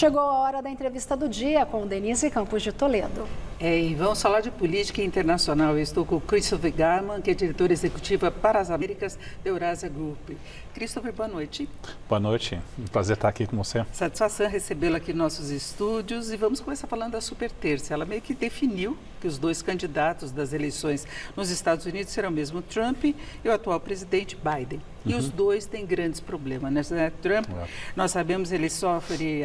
Chegou a hora da entrevista do dia com Denise Campos de Toledo. E vamos falar de política internacional. Eu estou com o Christopher Garman, que é diretor executiva para as Américas da Eurasia Group. Christopher, boa noite. Boa noite, um prazer estar aqui com você. Satisfação recebê-lo aqui em nossos estúdios e vamos começar falando da Super Terça. Ela meio que definiu que os dois candidatos das eleições nos Estados Unidos serão mesmo Trump e o atual presidente Biden. E os dois têm grandes problemas, né? Trump, nós sabemos, ele sofre,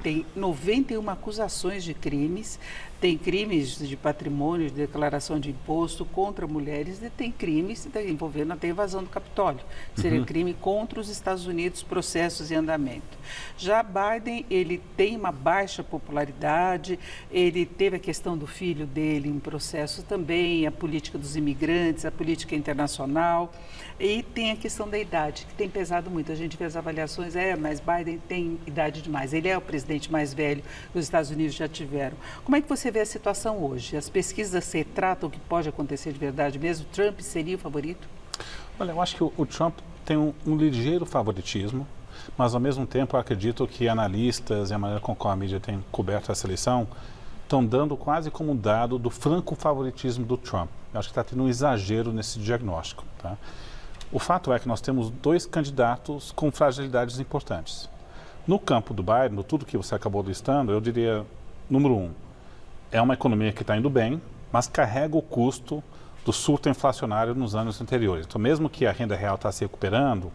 tem 91 acusações de crimes, tem crimes de patrimônio, de declaração de imposto contra mulheres e tem crimes envolvendo até invasão do Capitólio. Seria crime contra os Estados Unidos, processos em andamento. Já Biden, ele tem uma baixa popularidade, ele teve a questão do filho dele em processo também, a política dos imigrantes, a política internacional e tem a questão da idade, que tem pesado muito. A gente vê as avaliações, mas Biden tem idade demais. Ele é o presidente mais velho que os Estados Unidos já tiveram. Como é que você vê a situação hoje? As pesquisas se tratam o que pode acontecer de verdade mesmo? Trump seria o favorito? Olha, eu acho que o Trump tem um ligeiro favoritismo, mas ao mesmo tempo eu acredito que analistas e a maneira com que a mídia tem coberto essa eleição estão dando quase como um dado do franco favoritismo do Trump. Eu acho que está tendo um exagero nesse diagnóstico, tá? O fato é que nós temos dois candidatos com fragilidades importantes. No campo do Biden, no tudo que você acabou listando, eu diria, número um, é uma economia que está indo bem, mas carrega o custo do surto inflacionário nos anos anteriores. Então, mesmo que a renda real está se recuperando,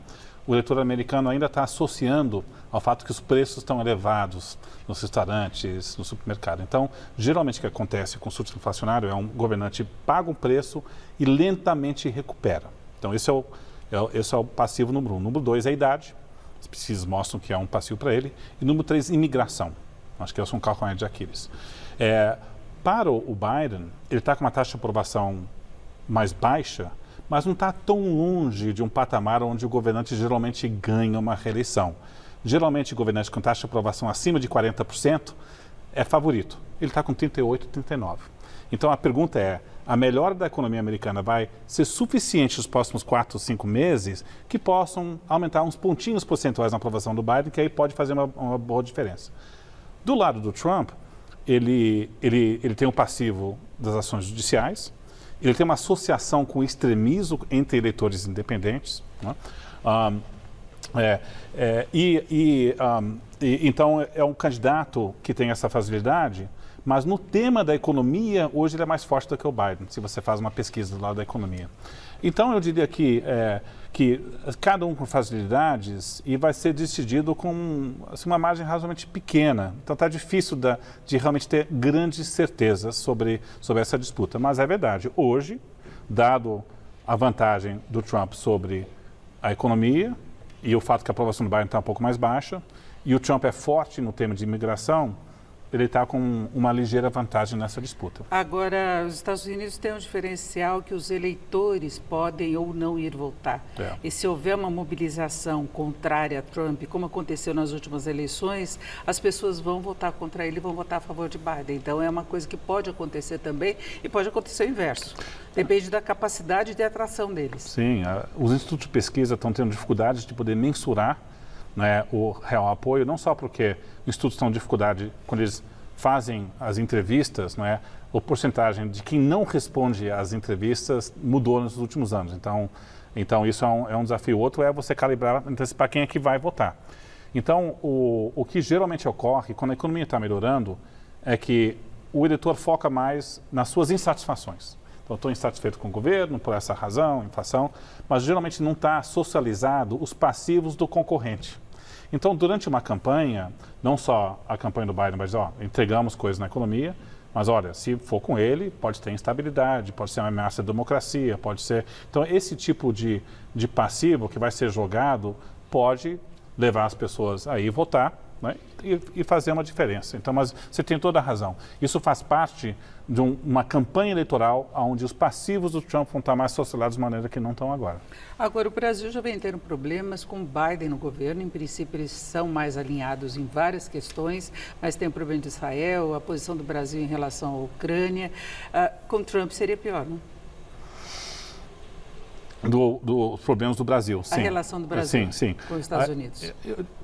o eleitor americano ainda está associando ao fato que os preços estão elevados nos restaurantes, no supermercado. Então, geralmente o que acontece com o surto inflacionário é um governante paga um preço e lentamente recupera. Então, esse é o passivo número um. Número dois é a idade. As pesquisas mostram que é um passivo para ele. E número três, imigração. Acho que esse é um calcanhar de Aquiles. Para o Biden, ele está com uma taxa de aprovação mais baixa, mas não está tão longe de um patamar onde o governante geralmente ganha uma reeleição. Geralmente, o governante com taxa de aprovação acima de 40% é favorito. Ele está com 38%, 39%. Então, a pergunta é, a melhora da economia americana vai ser suficiente nos próximos 4 ou 5 meses que possam aumentar uns pontinhos percentuais na aprovação do Biden, que aí pode fazer uma boa diferença. Do lado do Trump, ele tem um passivo das ações judiciais, ele tem uma associação com o extremismo entre eleitores independentes, né? Então, é um candidato que tem essa facilidade, mas no tema da economia, hoje ele é mais forte do que o Biden, se você faz uma pesquisa do lado da economia. Então, eu diria que cada um com facilidades e vai ser decidido com assim, uma margem razoavelmente pequena. Então, está difícil de realmente ter grandes certezas sobre essa disputa. Mas é verdade, hoje, dado a vantagem do Trump sobre a economia e o fato que a aprovação do Biden está um pouco mais baixa, e o Trump é forte no tema de imigração, ele está com uma ligeira vantagem nessa disputa. Agora, os Estados Unidos têm um diferencial que os eleitores podem ou não ir votar. E se houver uma mobilização contrária a Trump, como aconteceu nas últimas eleições, as pessoas vão votar contra ele e vão votar a favor de Biden. Então, é uma coisa que pode acontecer também e pode acontecer o inverso. Depende da capacidade de atração deles. Sim, os institutos de pesquisa estão tendo dificuldades de poder mensurar, né, o real apoio, não só porque os institutos estão em dificuldade quando eles fazem as entrevistas, né, a porcentagem de quem não responde às entrevistas mudou nos últimos anos. Então isso é um desafio. Outro é você calibrar, antecipar quem é que vai votar. Então, o que geralmente ocorre quando a economia está melhorando é que o eleitor foca mais nas suas insatisfações. Então, estou insatisfeito com o governo por essa razão, inflação, mas geralmente não está socializado os passivos do concorrente. Então, durante uma campanha, não só a campanha do Biden vai dizer, entregamos coisas na economia, mas olha, se for com ele, pode ter instabilidade, pode ser uma ameaça à democracia, pode ser... Então, esse tipo de passivo que vai ser jogado pode levar as pessoas a ir votar, né, e fazer uma diferença. Então, mas você tem toda a razão. Isso faz parte de uma campanha eleitoral onde os passivos do Trump vão estar mais socializados de maneira que não estão agora. Agora, o Brasil já vem tendo problemas com Biden no governo. Em princípio, eles são mais alinhados em várias questões, mas tem o problema de Israel, a posição do Brasil em relação à Ucrânia. Com Trump seria pior, não? dos problemas do Brasil. A sim. relação do Brasil com os Estados Unidos.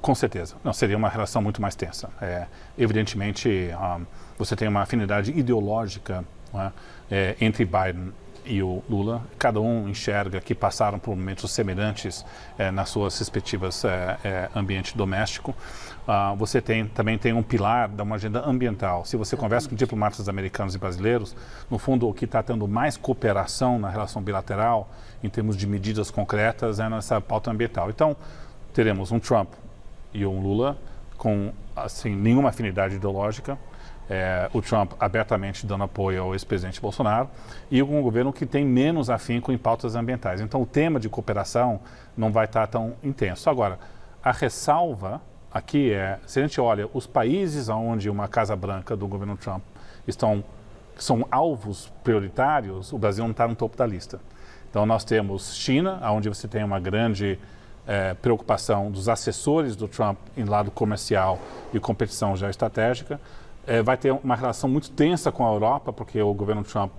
Com certeza. Não, seria uma relação muito mais tensa. Evidentemente, você tem uma afinidade ideológica, não é, entre Biden e o Lula. Cada um enxerga que passaram por momentos semelhantes nas suas respectivas ambiente doméstico. Você também tem um pilar de uma agenda ambiental. Se você conversa com diplomatas americanos e brasileiros, no fundo, o que está tendo mais cooperação na relação bilateral, em termos de medidas concretas, é nessa pauta ambiental. Então, teremos um Trump e um Lula com, assim, nenhuma afinidade ideológica. O Trump abertamente dando apoio ao ex-presidente Bolsonaro e um governo que tem menos afinco em pautas ambientais. Então, o tema de cooperação não vai estar tão intenso. Agora, a ressalva aqui se a gente olha os países onde uma Casa Branca do governo Trump são alvos prioritários, o Brasil não está no topo da lista. Então, nós temos China, onde você tem uma grande preocupação dos assessores do Trump em lado comercial e competição geoestratégica. Vai ter uma relação muito tensa com a Europa, porque o governo Trump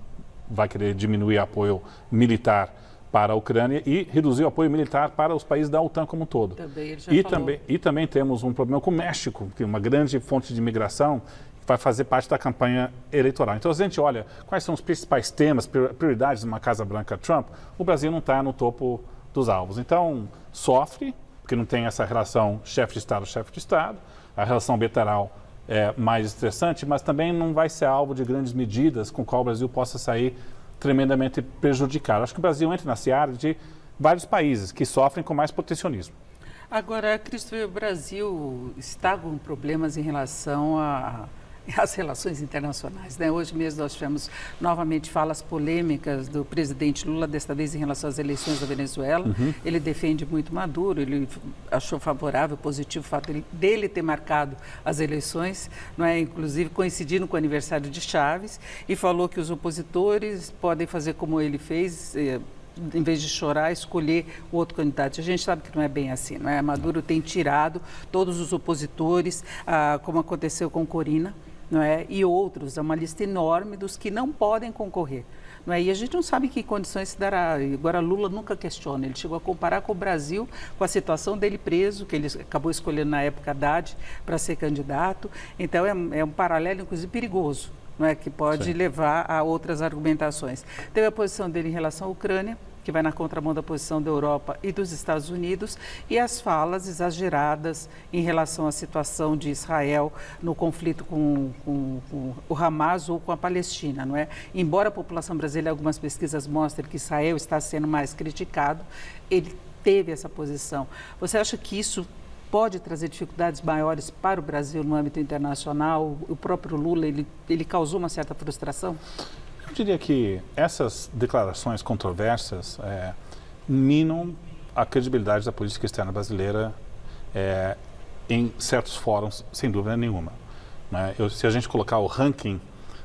vai querer diminuir apoio militar para a Ucrânia e reduzir o apoio militar para os países da OTAN como um todo. Também ele já falou. E também temos um problema com o México, que é uma grande fonte de imigração, que vai fazer parte da campanha eleitoral. Então, se a gente olha quais são os principais temas, prioridades de uma Casa Branca Trump, o Brasil não está no topo dos alvos. Então, sofre, porque não tem essa relação chefe de Estado, a relação bilateral mais estressante, mas também não vai ser alvo de grandes medidas com qual o Brasil possa sair tremendamente prejudicado. Acho que o Brasil entra na seara de vários países que sofrem com mais protecionismo. Agora, Cristo, o Brasil está com problemas em relação às relações internacionais, né? Hoje mesmo nós tivemos novamente falas polêmicas do presidente Lula, desta vez em relação às eleições da Venezuela. Ele defende muito Maduro, ele achou favorável, positivo o fato dele ter marcado as eleições, não é? Inclusive coincidindo com o aniversário de Chávez, e falou que os opositores podem fazer como ele fez, em vez de chorar, escolher o outro candidato. A gente sabe que não é bem assim, não é? Maduro tem tirado todos os opositores, como aconteceu com Corina, não é? E outros, é uma lista enorme dos que não podem concorrer. Não é? E a gente não sabe em que condições se dará. Agora, Lula nunca questiona. Ele chegou a comparar com o Brasil, com a situação dele preso, que ele acabou escolhendo na época Haddad para ser candidato. Então, é um paralelo, inclusive, perigoso, não é? Que pode levar a outras argumentações. Teve a posição dele em relação à Ucrânia, que vai na contramão da posição da Europa e dos Estados Unidos, e as falas exageradas em relação à situação de Israel no conflito com o Hamas ou com a Palestina, não é? Embora a população brasileira, algumas pesquisas mostrem que Israel está sendo mais criticado, ele teve essa posição. Você acha que isso pode trazer dificuldades maiores para o Brasil no âmbito internacional? O próprio Lula, ele causou uma certa frustração? Eu diria que essas declarações controversas minam a credibilidade da política externa brasileira em certos fóruns, sem dúvida nenhuma. Né? Se a gente colocar o ranking,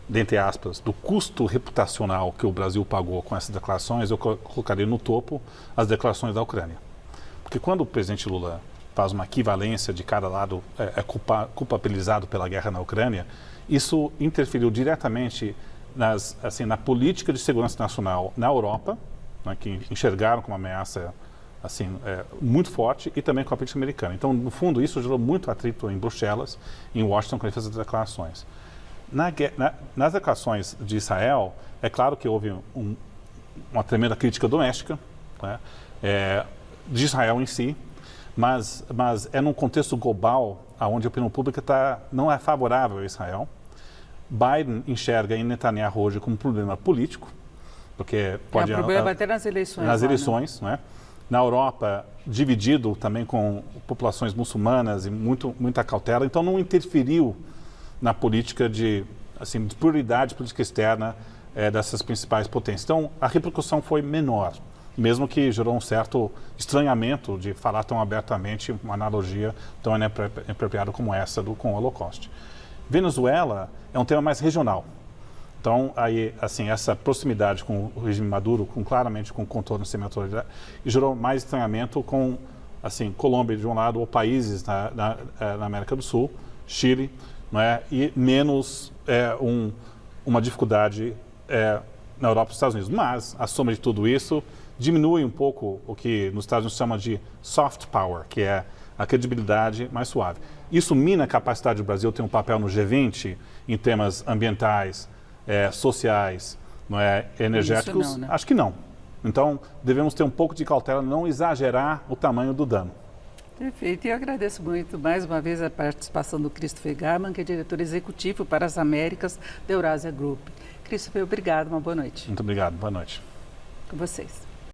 dentre aspas, do custo reputacional que o Brasil pagou com essas declarações, eu colocaria no topo as declarações da Ucrânia. Porque quando o presidente Lula faz uma equivalência de cada lado culpabilizado pela guerra na Ucrânia, isso interferiu diretamente na política de segurança nacional na Europa, né, que enxergaram como uma ameaça muito forte, e também com a política americana. Então, no fundo, isso gerou muito atrito em Bruxelas, em Washington, quando ele fez as declarações. Nas declarações de Israel, é claro que houve uma tremenda crítica doméstica, né, de Israel em si, mas é num contexto global onde a opinião pública não é favorável a Israel. Biden enxerga em Netanyahu hoje como um problema político, porque pode... o problema até nas eleições. Nas eleições, né? Na Europa, dividido também com populações muçulmanas e muita cautela, então não interferiu na política de prioridade política externa dessas principais potências. Então, a repercussão foi menor, mesmo que gerou um certo estranhamento de falar tão abertamente uma analogia tão inapropriada como essa com o Holocausto. Venezuela é um tema mais regional. Então, aí, essa proximidade com o regime Maduro, claramente com contorno semi-autoritário, gerou mais estranhamento com, Colômbia de um lado, ou países na América do Sul, Chile, não é? E menos uma dificuldade na Europa e nos Estados Unidos. Mas, a soma de tudo isso diminui um pouco o que nos Estados Unidos chama de soft power, que é a credibilidade mais suave. Isso mina a capacidade do Brasil ter um papel no G20 em temas ambientais, sociais, não é, energéticos? Isso não, né? Acho que não. Então, devemos ter um pouco de cautela, não exagerar o tamanho do dano. Perfeito. E eu agradeço muito mais uma vez a participação do Christopher Garman, que é diretor executivo para as Américas da Eurasia Group. Christopher, obrigado. Uma boa noite. Muito obrigado. Boa noite. Com vocês.